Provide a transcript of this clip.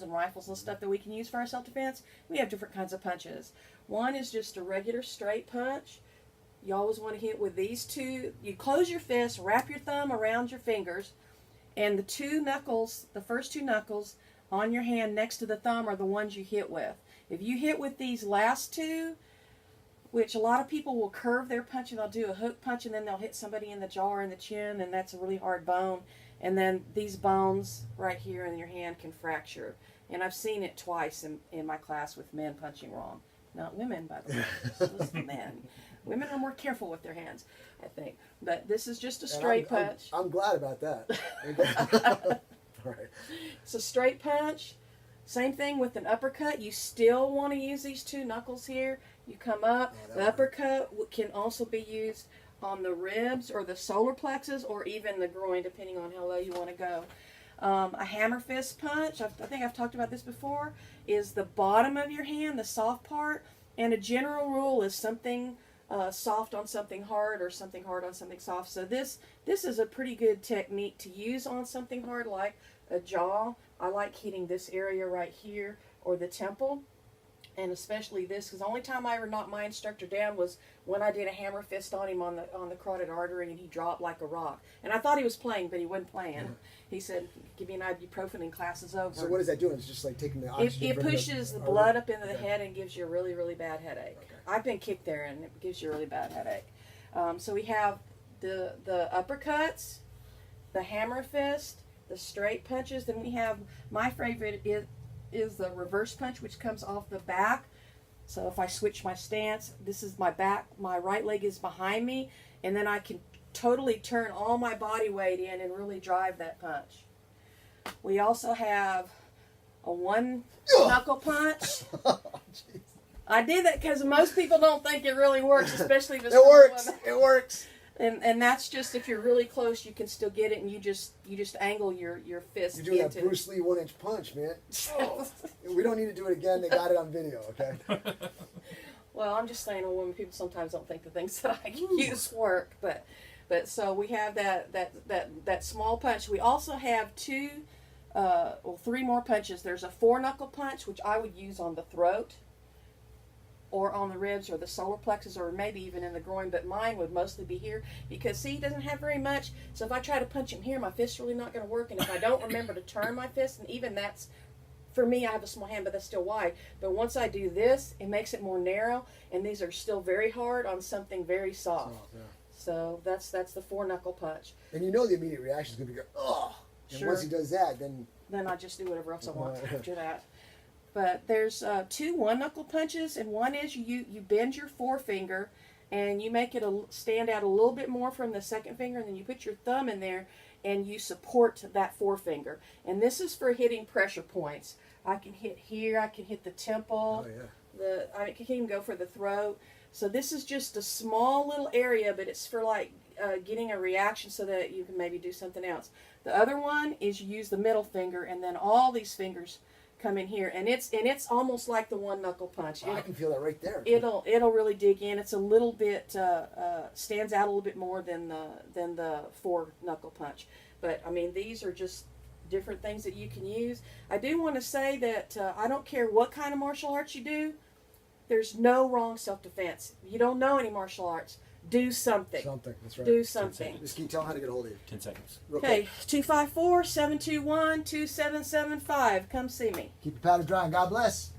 and rifles and stuff that we can use for our self-defense, we have different kinds of punches. One is just a regular straight punch. You always want to hit with these two. You close your fist, wrap your thumb around your fingers, and the two knuckles, the first two knuckles on your hand next to the thumb are the ones you hit with. If you hit with these last two, which a lot of people will curve their punch and they'll do a hook punch and then they'll hit somebody in the jaw or in the chin, and that's a really hard bone. And then these bones right here in your hand can fracture. And I've seen it twice in my class with men punching wrong. Not women, by the way. This was men. Women are more careful with their hands, I think. But this is just a straight punch. I'm glad about that. All right. It's a straight punch. Same thing with an uppercut. You still want to use these two knuckles here. You come up. The uppercut can also be used on the ribs or the solar plexus or even the groin, depending on how low you want to go. A hammer fist punch, I think I've talked about this before, is the bottom of your hand, the soft part. And a general rule is something soft on something hard or something hard on something soft. So this is a pretty good technique to use on something hard like a jaw. I like hitting this area right here or the temple. And especially this, because the only time I ever knocked my instructor down was when I did a hammer fist on him on the carotid artery, and he dropped like a rock. And I thought he was playing, but he wasn't playing. Yeah. He said, "Give me an ibuprofen and class is over." So what is that doing? It's just like taking the oxygen. It pushes the blood up into the head and gives you a really, really bad headache. Okay. I've been kicked there, and it gives you a really bad headache. So we have the uppercuts, the hammer fist, the straight punches. Then we have my favorite is the reverse punch, which comes off the back. So if I switch my stance, this is my back, my right leg is behind me, and then I can totally turn all my body weight in and really drive that punch. We also have a one knuckle punch. I did that because most people don't think it really works, especially if it's It works. It works. And that's just if you're really close, you can still get it, and you just angle your fist. You're doing that Bruce Lee 1-inch punch, man. Oh. We don't need to do it again. They got it on video, okay? Well, I'm just saying, women, people sometimes don't think the things that I can use work, but so we have that small punch. We also have three more punches. There's a 4-knuckle punch, which I would use on the throat, or on the ribs or the solar plexus, or maybe even in the groin, but mine would mostly be here because, see, he doesn't have very much, so if I try to punch him here, my fist's really not going to work, and if I don't remember to turn my fist, and even that's, for me, I have a small hand, but that's still wide, but once I do this, it makes it more narrow, and these are still very hard on something very soft. Yeah. So that's the 4-knuckle punch. And you know the immediate reaction is going to be, oh, and sure. Once he does that, then I just do whatever else I want after that. But there's 2 1-knuckle punches, and one is you bend your forefinger and you make it stand out a little bit more from the second finger, and then you put your thumb in there and you support that forefinger. And this is for hitting pressure points. I can hit here, I can hit the temple, I can even go for the throat. So this is just a small little area, but it's for like getting a reaction so that you can maybe do something else. The other one is you use the middle finger, and then all these fingers come in here, and it's almost like the 1-knuckle punch. I can feel that right there. It'll really dig in. It's a little bit stands out a little bit more than the 4-knuckle punch. But I mean, these are just different things that you can use. I do want to say that I don't care what kind of martial arts you do. There's no wrong self-defense. You don't know any martial arts. Do something. Something, that's right. Do something. Just can you tell them how to get a hold of you? 10 seconds. Okay, 254-721-2775. Come see me. Keep your powder dry, and God bless.